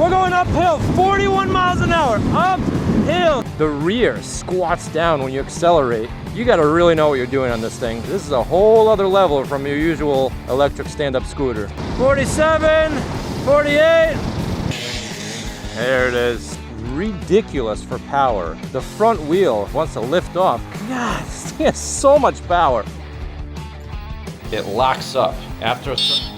We're going uphill, 41 miles an hour, uphill. The rear squats down when you accelerate. You gotta really know what you're doing on this thing. This is a whole other level from your usual electric stand-up scooter. 47, 48. There it is. Ridiculous for power. The front wheel wants to lift off. God, this thing has so much power. It locks up after a certain...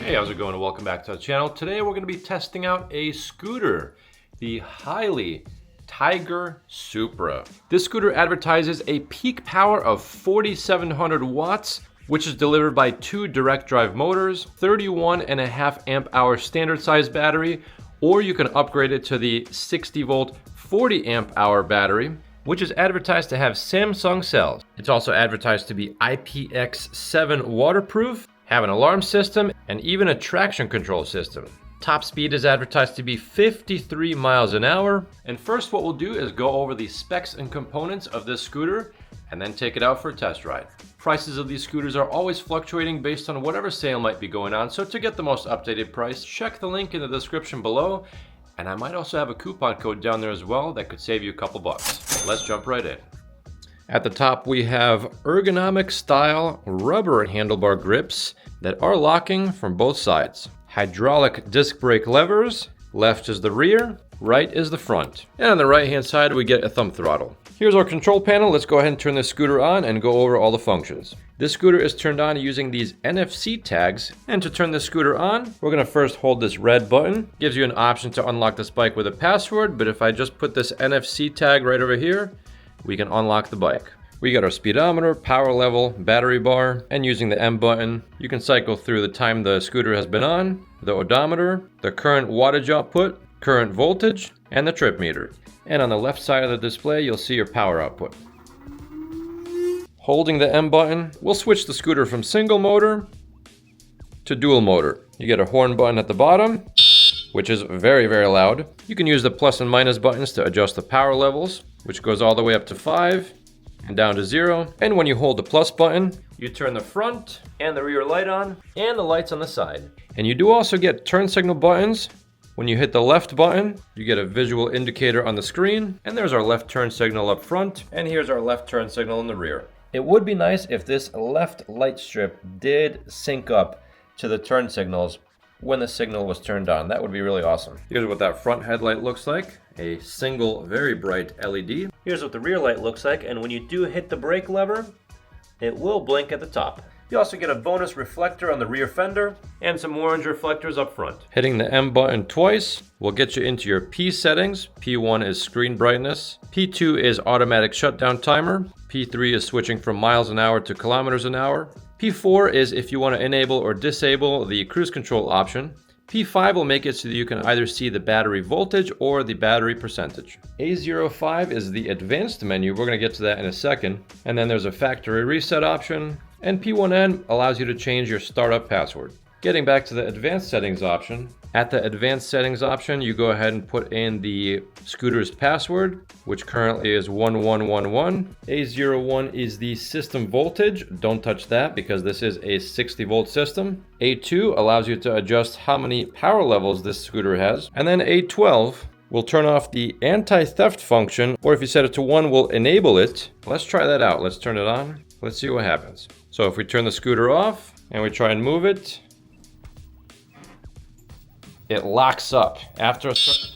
Hey, how's it going? Welcome back to the channel. Today we're going to be testing out a scooter, the Hiley Tiger Supra. This scooter advertises a peak power of 4,700 watts, which is delivered by 2 direct drive motors, 31.5 amp hour standard size battery, or you can upgrade it to the 60 volt 40 amp hour battery, which is advertised to have Samsung cells. It's also advertised to be IPX7 waterproof, have an alarm system, and even a traction control system. Top speed is advertised to be 53 miles an hour. And first what we'll do is go over the specs and components of this scooter and then take it out for a test ride. Prices of these scooters are always fluctuating based on whatever sale might be going on, so to get the most updated price, check the link in the description below, and I might also have a coupon code down there as well that could save you a couple bucks. Let's jump right in. At the top we have ergonomic style rubber handlebar grips that are locking from both sides. Hydraulic disc brake levers, left is the rear, right is the front. And on the right hand side we get a thumb throttle. Here's our control panel. Let's go ahead and turn this scooter on and go over all the functions. This scooter is turned on using these NFC tags. And to turn this scooter on, we're gonna first hold this red button. Gives you an option to unlock this bike with a password, but if I just put this NFC tag right over here, we can unlock the bike. We got our speedometer, power level, battery bar, and using the M button, you can cycle through the time the scooter has been on, the odometer, the current wattage output, current voltage, and the trip meter. And on the left side of the display, you'll see your power output. Holding the M button, we'll switch the scooter from single motor to dual motor. You get a horn button at the bottom, which is very, very loud. You can use the plus and minus buttons to adjust the power levels, which goes all the way up to 5 and down to 0. And when you hold the plus button, you turn the front and the rear light on and the lights on the side. And you do also get turn signal buttons. When you hit the left button, you get a visual indicator on the screen, and there's our left turn signal up front, and here's our left turn signal in the rear. It would be nice if this left light strip did sync up to the turn signals when the signal was turned on. That would be really awesome. Here's what that front headlight looks like, a single very bright LED. Here's what the rear light looks like, and when you do hit the brake lever, it will blink at the top. You also get a bonus reflector on the rear fender and some orange reflectors up front. Hitting the M button twice will get you into your P settings. P1 is screen brightness. P2 is automatic shutdown timer. P3 is switching from miles an hour to kilometers an hour. P4 is if you want to enable or disable the cruise control option. P5 will make it so that you can either see the battery voltage or the battery percentage. A05 is the advanced menu. We're going to get to that in a second. And then there's a factory reset option. And P1N allows you to change your startup password. Getting back to the advanced settings option, at the advanced settings option, you go ahead and put in the scooter's password, which currently is 1111. A01 is the system voltage. Don't touch that because this is a 60 volt system. A2 allows you to adjust how many power levels this scooter has. And then A12 will turn off the anti-theft function, or if you set it to 1, will enable it. Let's try that out. Let's turn it on. Let's see what happens. So if we turn the scooter off and we try and move it, it locks up after a certain...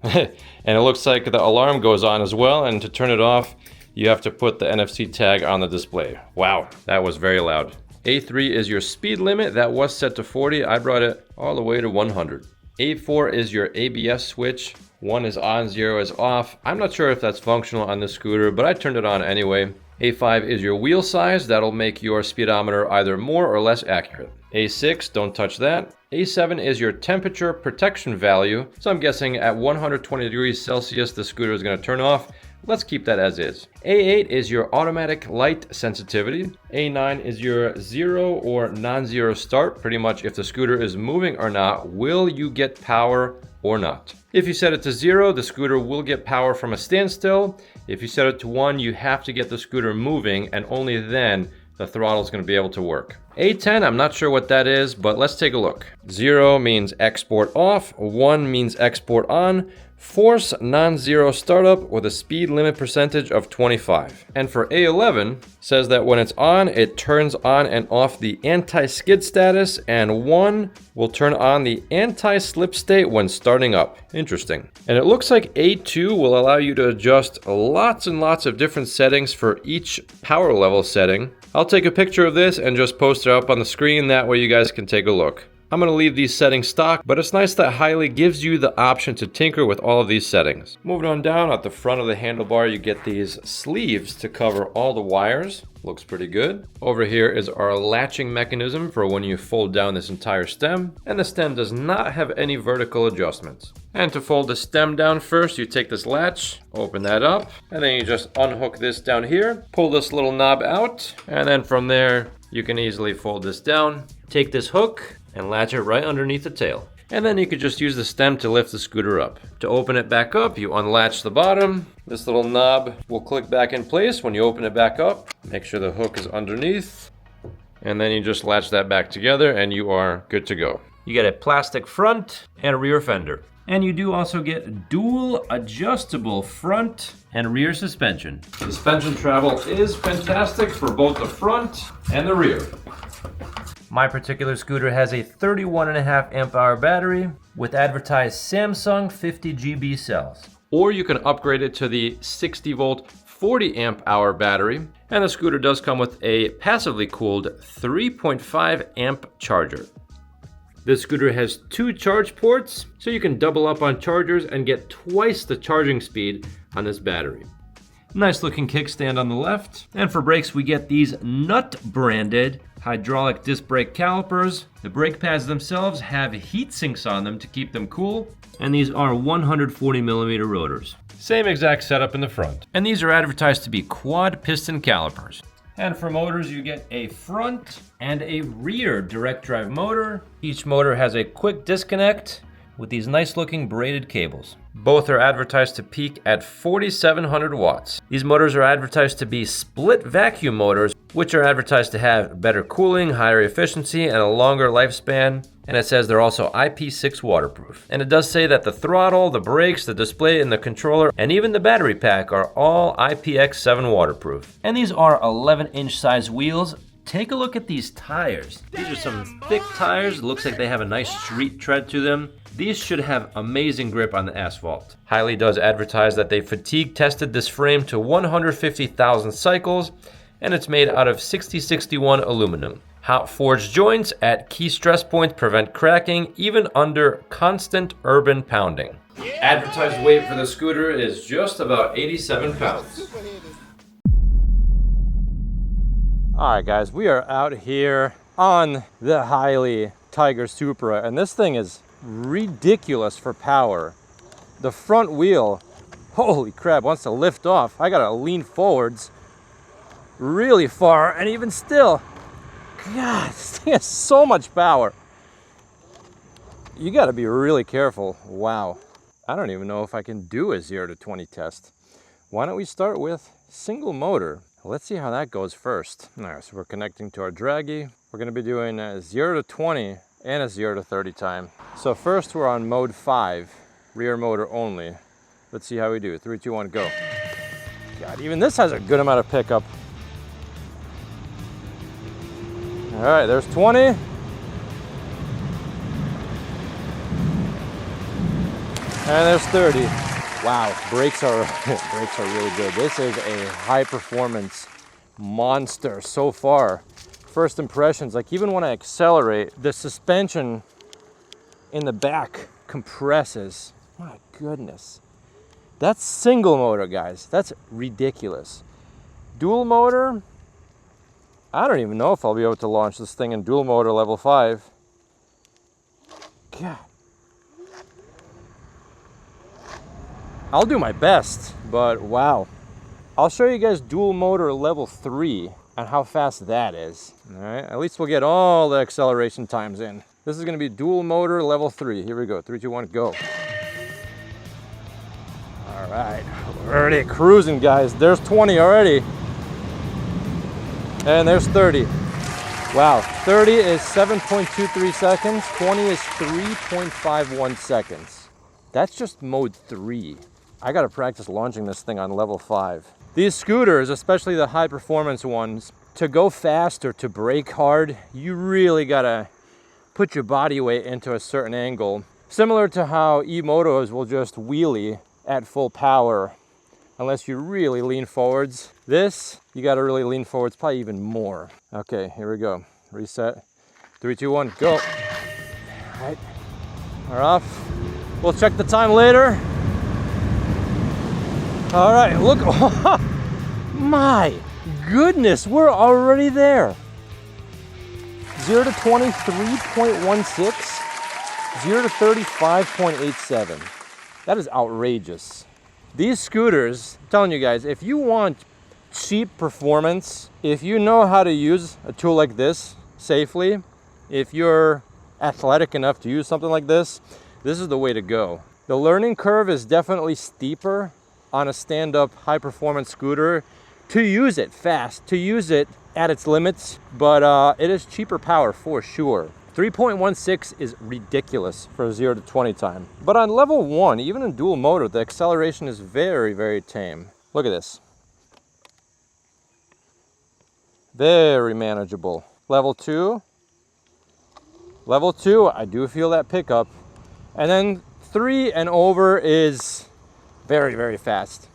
And it looks like the alarm goes on as well, and to turn it off, you have to put the NFC tag on the display. Wow, that was very loud. A3 is your speed limit. That was set to 40. I brought it all the way to 100. A4 is your ABS switch. 1 is on, 0 is off. I'm not sure if that's functional on this scooter, but I turned it on anyway. A5 is your wheel size. That'll make your speedometer either more or less accurate. A6, don't touch that. A7 is your temperature protection value. So I'm guessing at 120 degrees Celsius, the scooter is going to turn off. Let's keep that as is. A8 is your automatic light sensitivity. A9 is your 0 or non-zero start. Pretty much if the scooter is moving or not, will you get power or not? If you set it to 0, the scooter will get power from a standstill. If you set it to 1, you have to get the scooter moving, and only then the throttle is going to be able to work. A10, I'm not sure what that is, but let's take a look. 0 means export off, 1 means export on, force non-zero startup with a speed limit percentage of 25. And for A11, says that when it's on, it turns on and off the anti-skid status, and 1 will turn on the anti-slip state when starting up. Interesting. And it looks like A2 will allow you to adjust lots and lots of different settings for each power level setting. I'll take a picture of this and just post it up on the screen, that way you guys can take a look. I'm going to leave these settings stock, but it's nice that Hiley gives you the option to tinker with all of these settings. Moving on down, at the front of the handlebar, you get these sleeves to cover all the wires. Looks pretty good. Over here is our latching mechanism for when you fold down this entire stem, and the stem does not have any vertical adjustments. And to fold the stem down first, you take this latch, open that up, and then you just unhook this down here, pull this little knob out, and then from there, you can easily fold this down, take this hook, and latch it right underneath the tail. And then you could just use the stem to lift the scooter up. To open it back up, you unlatch the bottom. This little knob will click back in place when you open it back up. Make sure the hook is underneath. And then you just latch that back together and you are good to go. You get a plastic front and a rear fender. And you do also get dual adjustable front and rear suspension. Suspension travel is fantastic for both the front and the rear. My particular scooter has a 31.5 amp hour battery with advertised Samsung 50 GB cells. Or you can upgrade it to the 60 volt 40 amp hour battery. And the scooter does come with a passively cooled 3.5 amp charger. This scooter has 2 charge ports, so you can double up on chargers and get twice the charging speed on this battery. Nice looking kickstand on the left. And for brakes, we get these Nut branded hydraulic disc brake calipers. The brake pads themselves have heat sinks on them to keep them cool. And these are 140mm rotors. Same exact setup in the front. And these are advertised to be quad piston calipers. And for motors, you get a front and a rear direct drive motor. Each motor has a quick disconnect with these nice looking braided cables. Both are advertised to peak at 4,700 watts. These motors are advertised to be split vacuum motors, which are advertised to have better cooling, higher efficiency, and a longer lifespan. And it says they're also IP6 waterproof. And it does say that the throttle, the brakes, the display, and the controller, and even the battery pack are all IPX7 waterproof. And these are 11-inch size wheels. Take a look at these tires. These are some thick tires. Looks like they have a nice street tread to them. These should have amazing grip on the asphalt. Hiley does advertise that they fatigue tested this frame to 150,000 cycles, and it's made out of 6061 aluminum. Hot forged joints at key stress points prevent cracking even under constant urban pounding. Advertised weight for the scooter is just about 87 pounds. Alright guys, we are out here on the Hiley Tiger Supra, and this thing is ridiculous for power. The front wheel, holy crap, wants to lift off. I gotta lean forwards really far, and even still, God, this thing has so much power. You gotta be really careful. Wow. I don't even know if I can do a 0 to 20 test. Why don't we start with single motor? Let's see how that goes first. All right, so we're connecting to our draggy. We're gonna be doing a 0 to 20 and a 0 to 30 time. So first we're on mode 5, rear motor only. Let's see how we do. 3, 2, 1, go. God, even this has a good amount of pickup. All right, there's 20. And there's 30. Wow, brakes are really good. This is a high performance monster so far. First impressions, like even when I accelerate, the suspension in the back compresses. My goodness. That's single motor, guys. That's ridiculous. Dual motor, I don't even know if I'll be able to launch this thing in dual motor level 5. God. I'll do my best, but wow. I'll show you guys dual motor level 3 and how fast that is. All right, at least we'll get all the acceleration times in. This is gonna be dual motor level 3. Here we go, 3, 2, 1, go. All right, we're already cruising, guys. There's 20 already. And there's 30. Wow, 30 is 7.23 seconds, 20 is 3.51 seconds. That's just mode 3. I gotta practice launching this thing on level 5. These scooters, especially the high performance ones, to go fast or to brake hard, you really gotta put your body weight into a certain angle. Similar to how e-motos will just wheelie at full power unless you really lean forwards. This, you gotta really lean forwards, probably even more. Okay, here we go. Reset. 3, 2, 1, go. All right, we're off. We'll check the time later. All right, look, my goodness, we're already there. 0 to 20, 3.16, 0 to 30, 5.87. That is outrageous. These scooters, I'm telling you guys, if you want cheap performance, if you know how to use a tool like this safely, if you're athletic enough to use something like this is the way to go. The learning curve is definitely steeper on a stand-up high-performance scooter to use it fast, to use it at its limits, but it is cheaper power for sure. 3.16 is ridiculous for a 0 to 20 time. But on level 1, even in dual motor, the acceleration is very, very tame. Look at this. Very manageable. Level 2, I do feel that pickup. And then 3 and over is very, very fast.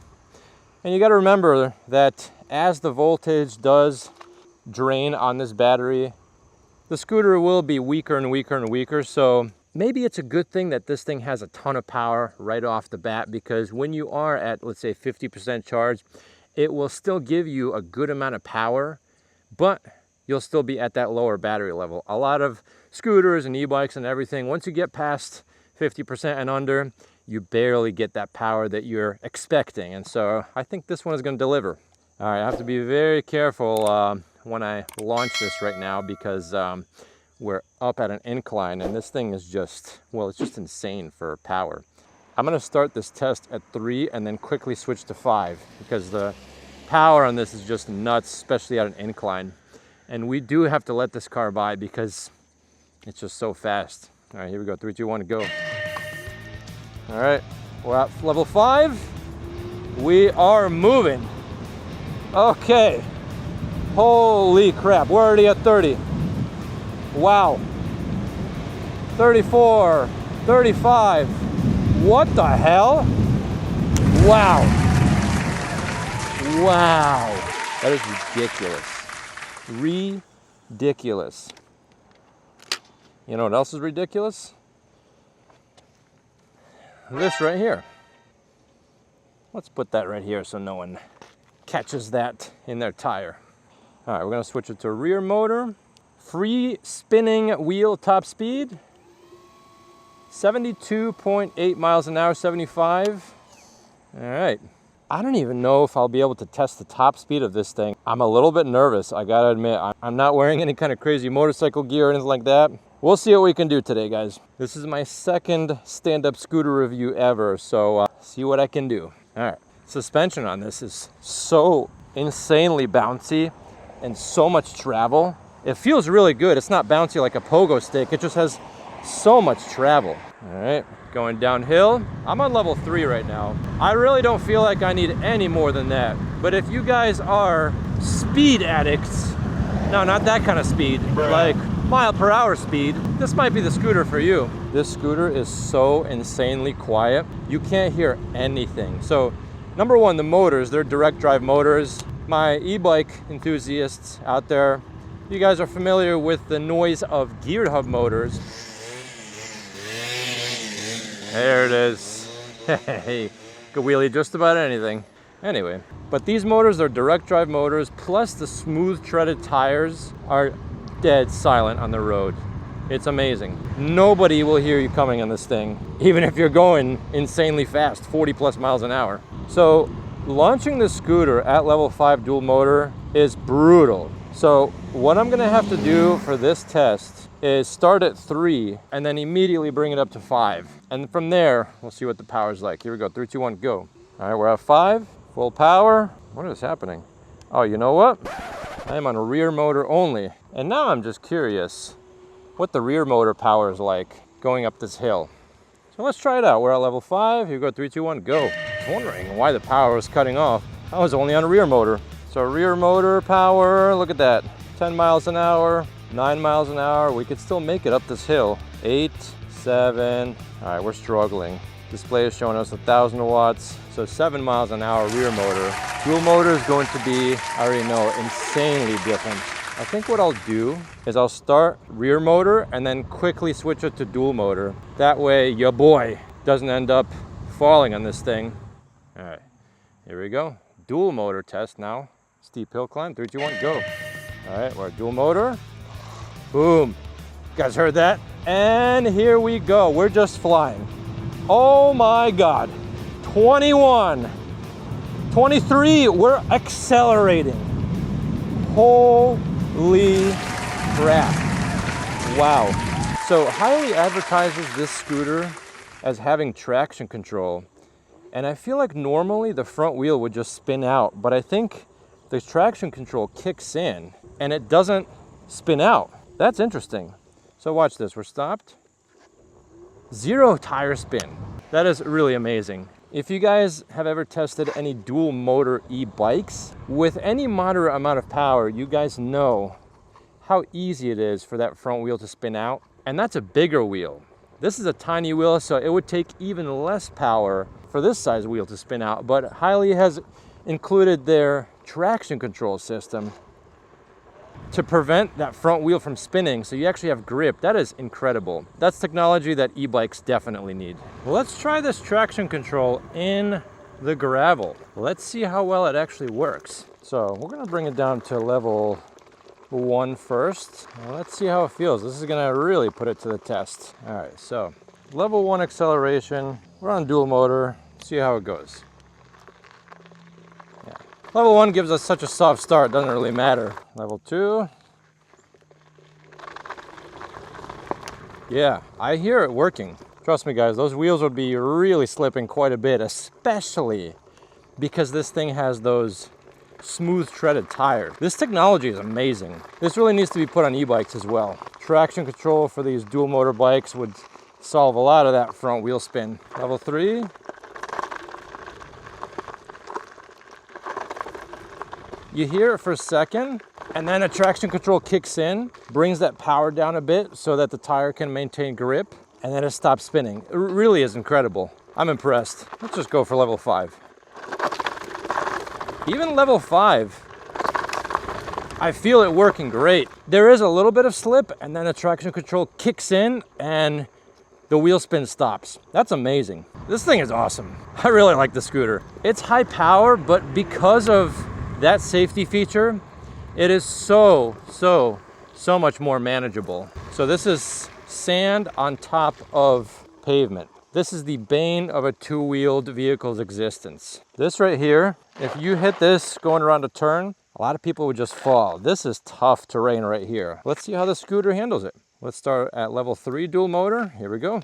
And you got to remember that as the voltage does drain on this battery, the scooter will be weaker and weaker and weaker. So maybe it's a good thing that this thing has a ton of power right off the bat, because when you are at, let's say, 50% charge, it will still give you a good amount of power, but you'll still be at that lower battery level. A lot of scooters and e-bikes and everything, once you get past 50% and under, you barely get that power that you're expecting. And so I think this one is going to deliver. All right, I have to be very careful when I launch this right now, because we're up at an incline and this thing is just, well, it's just insane for power. I'm going to start this test at 3 and then quickly switch to 5, because the power on this is just nuts, especially at an incline. And we do have to let this car by because it's just so fast. All right, here we go. 3, 2, 1, go. All right, we're at level 5. We are moving. Okay. Holy crap, we're already at 30. Wow. 34, 35. What the hell? Wow. Wow. That is ridiculous. Ridiculous. You know what else is ridiculous? This right here. Let's put that right here so no one catches that in their tire. All right, we're gonna switch it to rear motor. Free spinning wheel top speed. 72.8 miles an hour, 75. All right. I don't even know if I'll be able to test the top speed of this thing. I'm a little bit nervous, I gotta admit. I'm not wearing any kind of crazy motorcycle gear or anything like that. We'll see what we can do today, guys. This is my second stand-up scooter review ever, so see what I can do. All right, suspension on this is so insanely bouncy and so much travel. It feels really good. It's not bouncy like a pogo stick. It just has so much travel. All right, going downhill. I'm on level 3 right now. I really don't feel like I need any more than that. But if you guys are speed addicts, no, not that kind of speed, like mile-per-hour speed, this might be the scooter for you. This scooter is so insanely quiet. You can't hear anything. So, number one, the motors, they're direct drive motors. My e-bike enthusiasts out there, you guys are familiar with the noise of geared hub motors. There it is. Hey, could wheelie just about anything. Anyway, but these motors are direct drive motors, plus the smooth treaded tires are dead silent on the road. It's amazing. Nobody will hear you coming on this thing, even if you're going insanely fast, 40 plus miles an hour. So launching the scooter at level 5 dual motor is brutal. So what I'm gonna have to do for this test is start at 3 and then immediately bring it up to 5. And from there, we'll see what the power's like. Here we go, 3, 2, 1, go. All right, we're at 5, full power. What is happening? Oh, you know what? I am on rear motor only. And now I'm just curious what the rear motor power is like going up this hill. So let's try it out. We're at level 5. Here we go, 3, 2, 1, go. I was wondering why the power was cutting off. I was only on a rear motor. So rear motor power, look at that. 10 miles an hour, 9 miles an hour. We could still make it up this hill. 8, 7. All right, we're struggling. Display is showing us 1,000 watts. So 7 miles an hour rear motor. Dual motor is going to be, I already know, insanely different. I think what I'll do is I'll start rear motor and then quickly switch it to dual motor. That way your boy doesn't end up falling on this thing. All right, here we go. Dual motor test now. Steep hill climb, 3, 2, 1, go. All right, we're at dual motor. Boom. You guys heard that? And here we go. We're just flying. Oh my God. 21. 23. We're accelerating. Holy crap. Wow. So Hiley advertises this scooter as having traction control. And I feel like normally the front wheel would just spin out, but I think the traction control kicks in and it doesn't spin out. That's interesting. So watch this, we're stopped. 0 tire spin. That is really amazing. If you guys have ever tested any dual motor e-bikes, with any moderate amount of power, you guys know how easy it is for that front wheel to spin out. And that's a bigger wheel. This is a tiny wheel, so it would take even less power for this size wheel to spin out. But Hiley has included their traction control system to prevent that front wheel from spinning, so you actually have grip. That is incredible. That's technology that e-bikes definitely need. Well, let's try this traction control in the gravel. Let's see how well it actually works. So we're gonna bring it down to level 1 first. Well, let's see how it feels. This is gonna really put it to the test. All right, so level 1 acceleration. We're on dual motor. See how it goes. Yeah. Level 1 gives us such a soft start, doesn't really matter. Level 2. Yeah, I hear it working. Trust me guys, those wheels would be really slipping quite a bit, especially because this thing has those smooth treaded tires. This technology is amazing. This really needs to be put on e-bikes as well. Traction control for these dual motor bikes would solve a lot of that front wheel spin. Level 3. You hear it for a second, and then a traction control kicks in, brings that power down a bit so that the tire can maintain grip, and then it stops spinning. It really is incredible. I'm impressed. Let's just go for level 5. Even level 5, I feel it working great. There is a little bit of slip, and then the traction control kicks in, and the wheel spin stops. That's amazing. This thing is awesome. I really like the scooter. It's high power, but because of that safety feature, it is so much more manageable. So this is sand on top of pavement. This is the bane of a two-wheeled vehicle's existence. This right here, if you hit this going around a turn, a lot of people would just fall. This is tough terrain right here. Let's see how the scooter handles it. Let's start at level 3 dual motor. Here we go.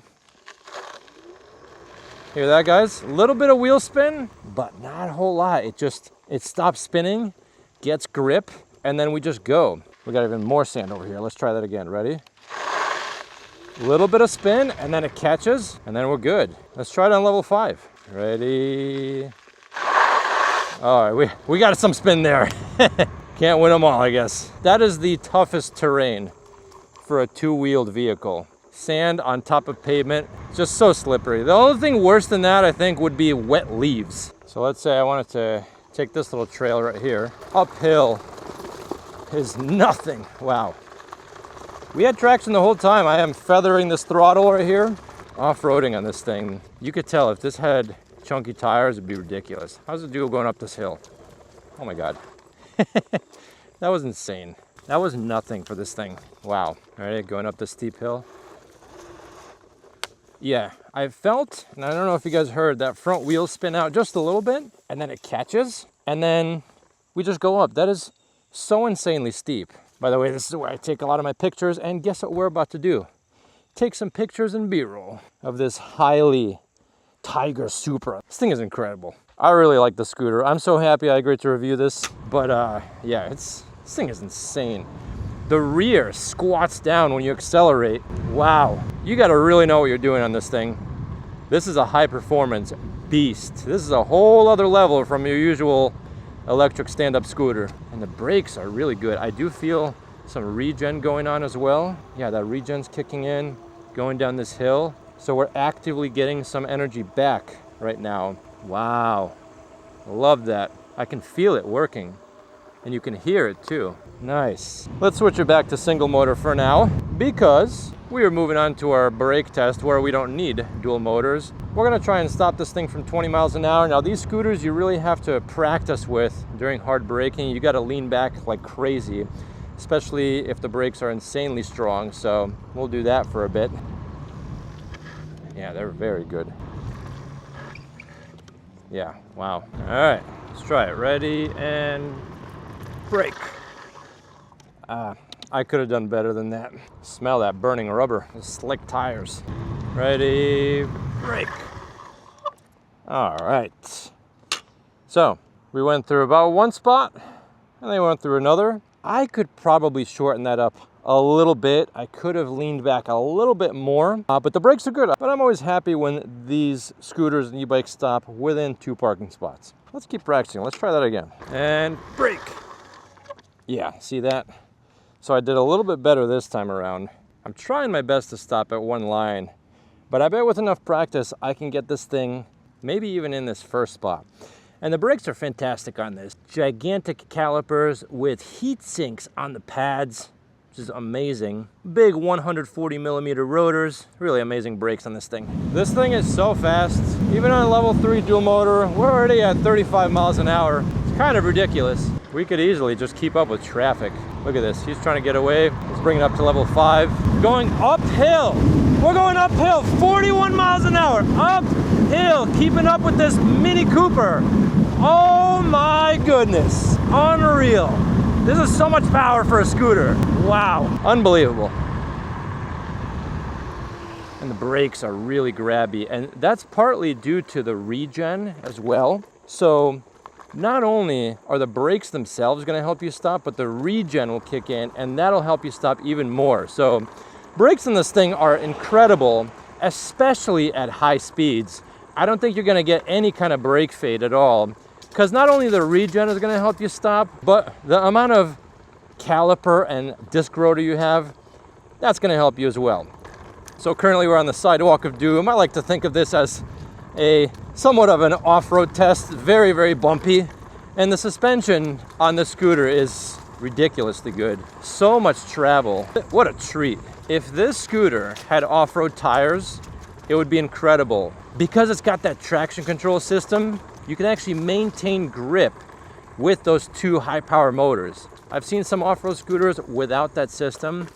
Hear that, guys? A little bit of wheel spin, but not a whole lot. It stops spinning, gets grip, and then we just go. We got even more sand over here. Let's try that again. Ready? A little bit of spin, and then it catches, and then we're good. Let's try it on level 5. Ready? All right, we got some spin there. Can't win them all, I guess. That is the toughest terrain for a two-wheeled vehicle. Sand on top of pavement, just so slippery. The only thing worse than that, I think, would be wet leaves. So let's say I wanted to take this little trail right here. Uphill is nothing. Wow. We had traction the whole time. I am feathering this throttle right here. Off-roading on this thing. You could tell if this had chunky tires, it'd be ridiculous. How's it do going up this hill? Oh my God. That was insane. That was nothing for this thing. Wow. All right, going up this steep hill. Yeah, I felt, and I don't know if you guys heard, that front wheel spin out just a little bit, and then it catches, and then we just go up. That is so insanely steep. By the way, this is where I take a lot of my pictures, and guess what we're about to do? Take some pictures and B-roll of this Hiley Tiger Supra. This thing is incredible. I really like the scooter. I'm so happy I agreed to review this, but yeah, it's This thing is insane. The rear squats down when you accelerate. Wow. You gotta really know what you're doing on this thing. This is a high performance beast. This is a whole other level from your usual electric stand-up scooter. And the brakes are really good. I do feel some regen going on as well. Yeah, that regen's kicking in, going down this hill. So we're actively getting some energy back right now. Wow. Love that. I can feel it working. And you can hear it too. Nice. Let's switch it back to single motor for now, because we are moving on to our brake test where we don't need dual motors. We're gonna try and stop this thing from 20 miles an hour. Now these scooters you really have to practice with during hard braking. You gotta lean back like crazy, especially if the brakes are insanely strong. So we'll do that for a bit. Yeah, they're very good. Yeah, wow. All right, let's try it. Ready and brake. I could have done better than that. Smell that burning rubber, the slick tires. Ready, brake. All right. So we went through about one spot and then we went through another. I could probably shorten that up a little bit. I could have leaned back a little bit more, but the brakes are good. But I'm always happy when these scooters and e-bikes stop within 2 parking spots. Let's keep practicing. Let's try that again. And brake. Yeah, see that? So I did a little bit better this time around. I'm trying my best to stop at one line, but I bet with enough practice, I can get this thing maybe even in this first spot. And the brakes are fantastic on this. Gigantic calipers with heat sinks on the pads, which is amazing. Big 140 millimeter rotors, really amazing brakes on this thing. This thing is so fast. Even on a level 3 dual motor, we're already at 35 miles an hour. It's kind of ridiculous. We could easily just keep up with traffic. Look at this, he's trying to get away. Let's bring it up to level 5. Going uphill. We're going uphill, 41 miles an hour. Uphill, keeping up with this Mini Cooper. Oh my goodness, unreal. This is so much power for a scooter. Wow, unbelievable. And the brakes are really grabby, and that's partly due to the regen as well. So not only are the brakes themselves gonna help you stop, but the regen will kick in and that'll help you stop even more. So brakes in this thing are incredible, especially at high speeds. I don't think you're gonna get any kind of brake fade at all, because not only the regen is gonna help you stop, but the amount of caliper and disc rotor you have, that's gonna help you as well. So currently we're on the sidewalk of doom. I like to think of this as a somewhat of an off-road test, very, very bumpy. And the suspension on the scooter is ridiculously good. So much travel, what a treat. If this scooter had off-road tires, it would be incredible. Because it's got that traction control system, you can actually maintain grip with those 2 high-power motors. I've seen some off-road scooters without that system,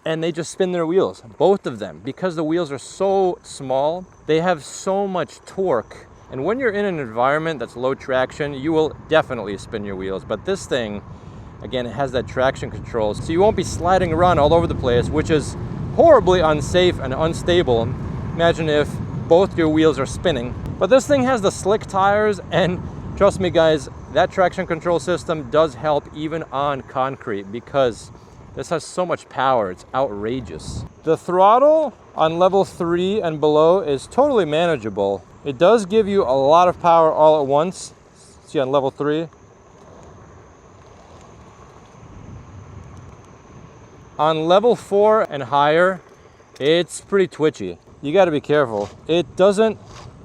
and they just spin their wheels, both of them. Because the wheels are so small, they have so much torque. And when you're in an environment that's low traction, you will definitely spin your wheels. But this thing, again, it has that traction control, so you won't be sliding around all over the place, which is horribly unsafe and unstable. Imagine if both your wheels are spinning. But this thing has the slick tires, and trust me guys, that traction control system does help even on concrete, because this has so much power, it's outrageous. The throttle on level 3 and below is totally manageable. It does give you a lot of power all at once. See on level 3. On level 4 and higher, it's pretty twitchy. You gotta be careful. It doesn't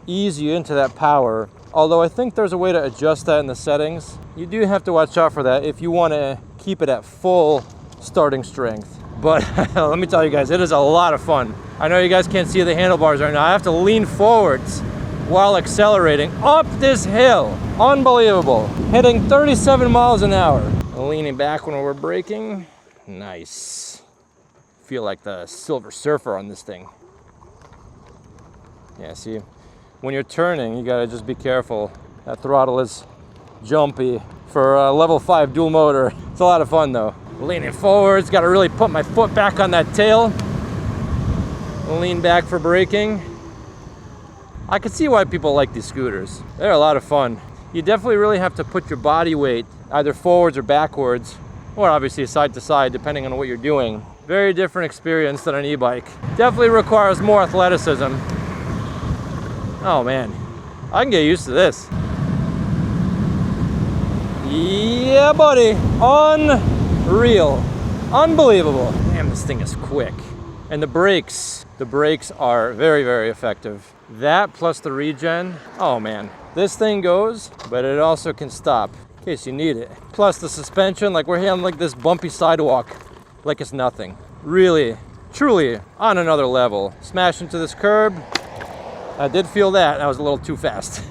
ease you into that power, although I think there's a way to adjust that in the settings. You do have to watch out for that if you wanna keep it at full starting strength. But let me tell you guys, it is a lot of fun. I know you guys can't see the handlebars right now. I have to lean forwards while accelerating up this hill. Unbelievable. Hitting 37 miles an hour. Leaning back when we're braking. Nice. Feel like the Silver Surfer on this thing. Yeah, see, when you're turning, you gotta just be careful. That throttle is jumpy for a level 5 dual motor. It's a lot of fun though. Leaning forwards, gotta really put my foot back on that tail. Lean back for braking. I can see why people like these scooters. They're a lot of fun. You definitely really have to put your body weight either forwards or backwards or obviously side to side, depending on what you're doing. Very different experience than an e-bike. Definitely requires more athleticism. Oh man, I can get used to this. Yeah, buddy, unreal, unbelievable. Damn, this thing is quick. And the brakes are very, very effective. That plus the regen, oh man. This thing goes, but it also can stop in case you need it. Plus the suspension, like we're here on like this bumpy sidewalk, like it's nothing. Really, truly on another level. Smash into this curb. I did feel that, I was a little too fast.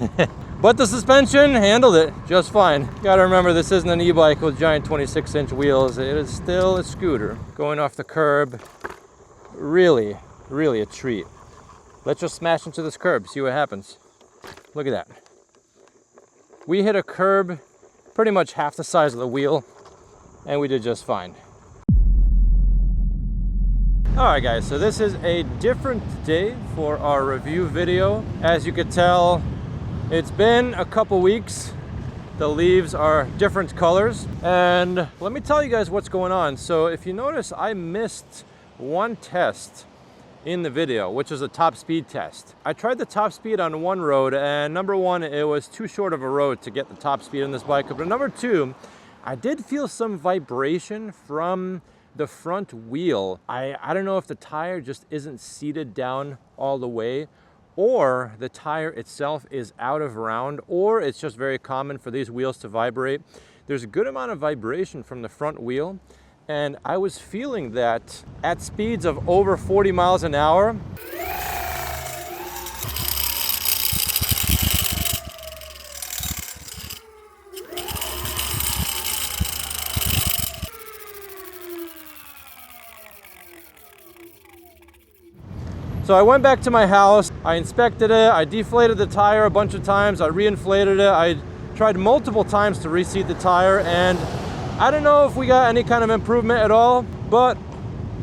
But the suspension handled it just fine. Gotta remember, this isn't an e-bike with giant 26-inch wheels. It is still a scooter. Going off the curb, really, really a treat. Let's just smash into this curb, see what happens. Look at that. We hit a curb pretty much half the size of the wheel, and we did just fine. Alright guys, so this is a different day for our review video. As you could tell, it's been a couple weeks. The leaves are different colors. And let me tell you guys what's going on. So if you notice, I missed one test in the video, which is a top speed test. I tried the top speed on one road, and number one, it was too short of a road to get the top speed on this bike. But number two, I did feel some vibration from the front wheel. I don't know if the tire just isn't seated down all the way, or the tire itself is out of round, or it's just very common for these wheels to vibrate. There's a good amount of vibration from the front wheel, and I was feeling that at speeds of over 40 miles an hour. So I went back to my house, I inspected it, I deflated the tire a bunch of times, I reinflated it, I tried multiple times to reseat the tire, and I don't know if we got any kind of improvement at all, but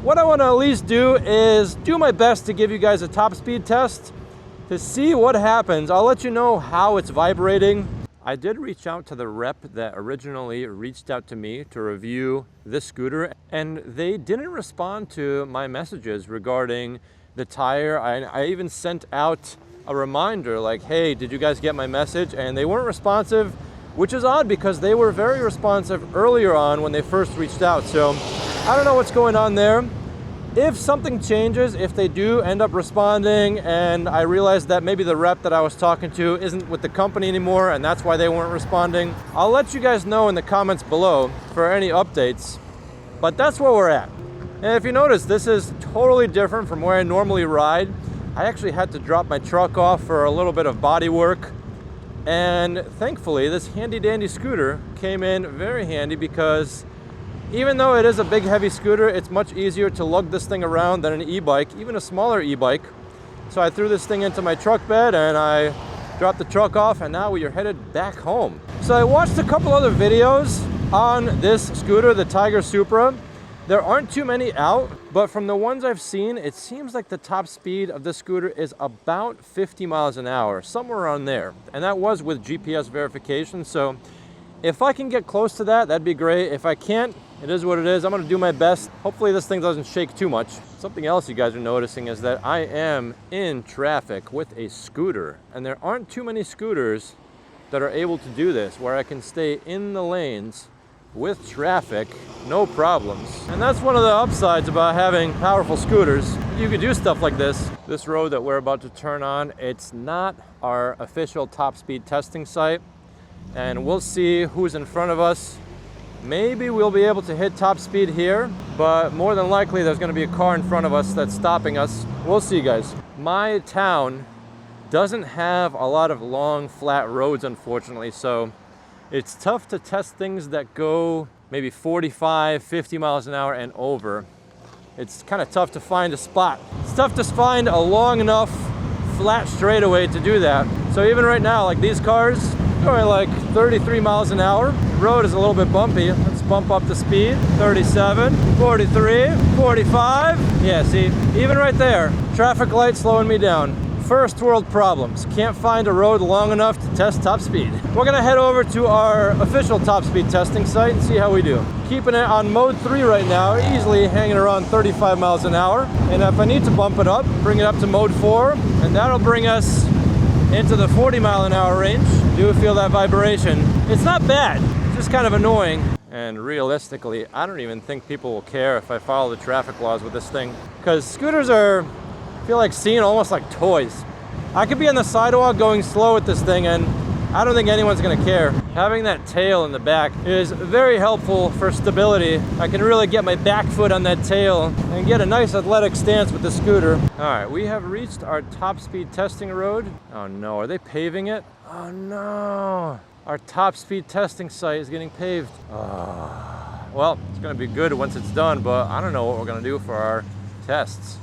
what I want to at least do is do my best to give you guys a top speed test to see what happens. I'll let you know how it's vibrating. I did reach out to the rep that originally reached out to me to review this scooter, and they didn't respond to my messages regarding the tire. I even sent out a reminder like, hey, did you guys get my message? And they weren't responsive, which is odd because they were very responsive earlier on when they first reached out. So I don't know what's going on there. If something changes, if they do end up responding and I realize that maybe the rep that I was talking to isn't with the company anymore and that's why they weren't responding, I'll let you guys know in the comments below for any updates. But that's where we're at. And if you notice, this is totally different from where I normally ride. I actually had to drop my truck off for a little bit of body work. And thankfully, this handy dandy scooter came in very handy because even though it is a big heavy scooter, it's much easier to lug this thing around than an e-bike, even a smaller e-bike. So I threw this thing into my truck bed and I dropped the truck off, and now we are headed back home. So I watched a couple other videos on this scooter, the Tiger Supra. There aren't too many out, but from the ones I've seen, it seems like the top speed of this scooter is about 50 miles an hour, somewhere around there. And that was with GPS verification. So if I can get close to that, that'd be great. If I can't, it is what it is. I'm gonna do my best. Hopefully this thing doesn't shake too much. Something else you guys are noticing is that I am in traffic with a scooter, and there aren't too many scooters that are able to do this, where I can stay in the lanes with traffic, no problems. And that's one of the upsides about having powerful scooters. You can do stuff like this. This road that we're about to turn on, it's not our official top speed testing site. And we'll see who's in front of us. Maybe we'll be able to hit top speed here, but more than likely there's gonna be a car in front of us that's stopping us. We'll see, guys. My town doesn't have a lot of long, flat roads, unfortunately, so it's tough to test things that go maybe 45, 50 miles an hour and over. It's kind of tough to find a spot. It's tough to find a long enough flat straightaway to do that. So even right now, like these cars, going like 33 miles an hour. The road is a little bit bumpy. Let's bump up the speed. 37, 43, 45. Yeah, see, even right there, traffic light slowing me down. First world problems. Can't find a road long enough to test top speed. We're gonna head over to our official top speed testing site and see how we do. Keeping it on mode 3 right now, easily hanging around 35 miles an hour. And if I need to bump it up, bring it up to mode 4, and that'll bring us into the 40 mile an hour range. Do feel that vibration. It's not bad, it's just kind of annoying. And realistically, I don't even think people will care if I follow the traffic laws with this thing. Because scooters are, I feel like, seen almost like toys. I could be on the sidewalk going slow with this thing and I don't think anyone's gonna care. Having that tail in the back is very helpful for stability. I can really get my back foot on that tail and get a nice athletic stance with the scooter. All right, we have reached our top speed testing road. Oh no, are they paving it? Oh no. Our top speed testing site is getting paved. Oh. Well, it's gonna be good once it's done, but I don't know what we're gonna do for our tests.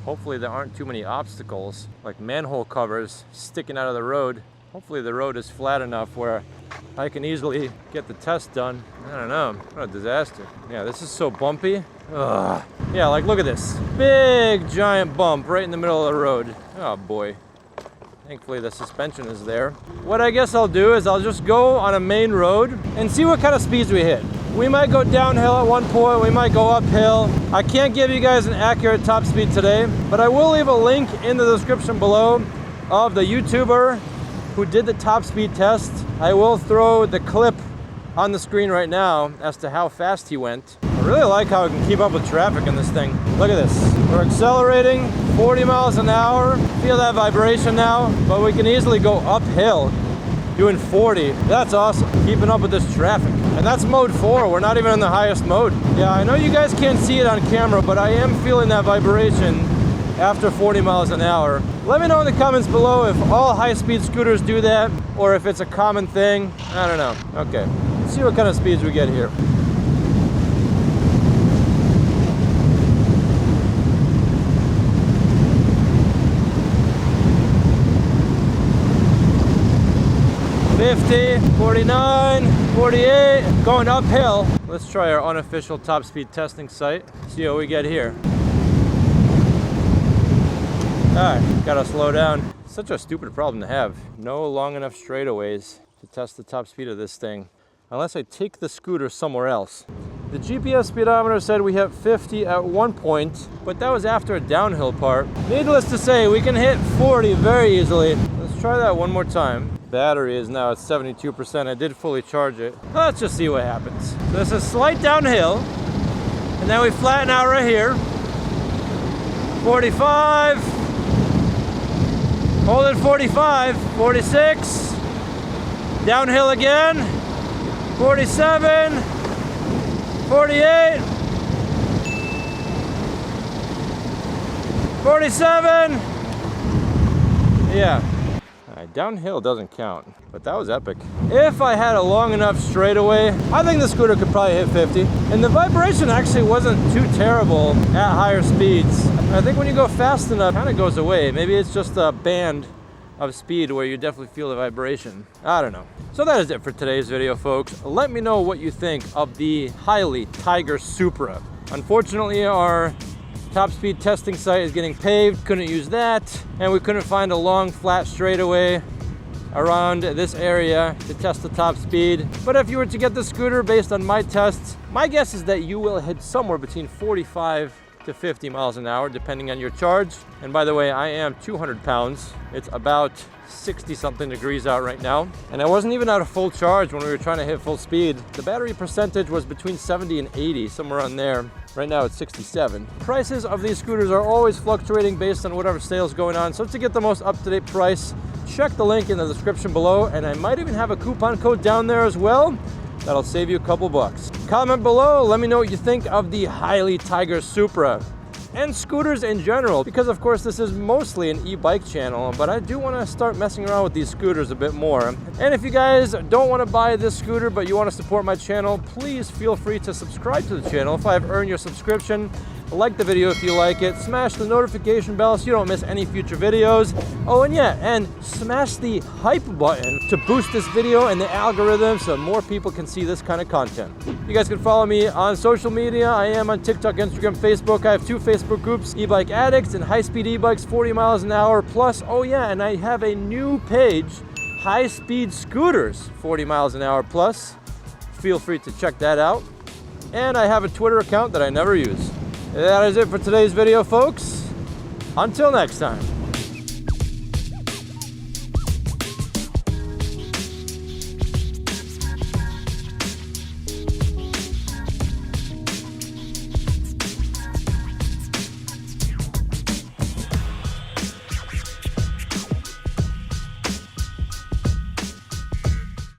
Hopefully there aren't too many obstacles, like manhole covers sticking out of the road. Hopefully the road is flat enough where I can easily get the test done. I don't know, what a disaster. Yeah, this is so bumpy. Ugh. Yeah, like look at this. Big giant bump right in the middle of the road. Oh boy. Thankfully the suspension is there. What I guess I'll do is I'll just go on a main road and see what kind of speeds we hit. We might go downhill at one point, we might go uphill. I can't give you guys an accurate top speed today, but I will leave a link in the description below of the YouTuber who did the top speed test. I will throw the clip on the screen right now as to how fast he went. I really like how I can keep up with traffic in this thing. Look at this. We're accelerating 40 miles an hour. Feel that vibration now, but we can easily go uphill doing 40. That's awesome. Keeping up with this traffic. And that's mode 4. We're not even in the highest mode. Yeah, I know you guys can't see it on camera, but I am feeling that vibration after 40 miles an hour. Let me know in the comments below if all high-speed scooters do that or if it's a common thing. I don't know. Okay, let's see what kind of speeds we get here. $50, $49, $48, going uphill. Let's try our unofficial top speed testing site. See what we get here. Alright, gotta slow down. Such a stupid problem to have. No long enough straightaways to test the top speed of this thing, unless I take the scooter somewhere else. The GPS speedometer said we hit 50 at one point, but that was after a downhill part. Needless to say, we can hit 40 very easily. Let's try that one more time. Battery is now at 72%. I did fully charge it. Let's just see what happens. So there's a slight downhill, and then we flatten out right here. 45. Hold it 45. 46. Downhill again. 47. 48. 47. Yeah. Downhill doesn't count, but that was epic. If I had a long enough straightaway, I think the scooter could probably hit 50. And the vibration actually wasn't too terrible at higher speeds. I think when you go fast enough, it kind of goes away. Maybe it's just a band of speed where you definitely feel the vibration. I don't know. So that is it for today's video, folks. Let me know what you think of the Hiley Tiger Supra. Unfortunately, our top speed testing site is getting paved, couldn't use that, and we couldn't find a long flat straightaway around this area to test the top speed. But if you were to get the scooter based on my tests, my guess is that you will hit somewhere between 45 to 50 miles an hour depending on your charge. And by the way, I am 200 pounds. It's about 60 something degrees out right now, and I wasn't even at a full charge when we were trying to hit full speed. The battery percentage was between 70 and 80, somewhere on there. Right now it's 67. Prices of these scooters are always fluctuating based on whatever sale's going on, so to get the most up-to-date price, check the link in the description below, and I might even have a coupon code down there as well that'll save you a couple bucks. Comment below, let me know what you think of the Hiley Tiger Supra and scooters in general, because of course this is mostly an e-bike channel, but I do want to start messing around with these scooters a bit more. And if you guys don't want to buy this scooter but you want to support my channel, please feel free to subscribe to the channel if I've earned your subscription. like the video if you like it, smash the notification bell so you don't miss any future videos. Oh, and yeah, and smash the hype button to boost this video and the algorithm so more people can see this kind of content. You guys can follow me on social media. I am on TikTok, Instagram, Facebook. I have 2 Facebook groups, e-bike addicts and high-speed e-bikes 40 miles an hour plus. Oh yeah, and I have a new page, high-speed scooters 40 miles an hour plus. Feel free to check that out. And I have a Twitter account that I never use. That is it for today's video, folks. Until next time.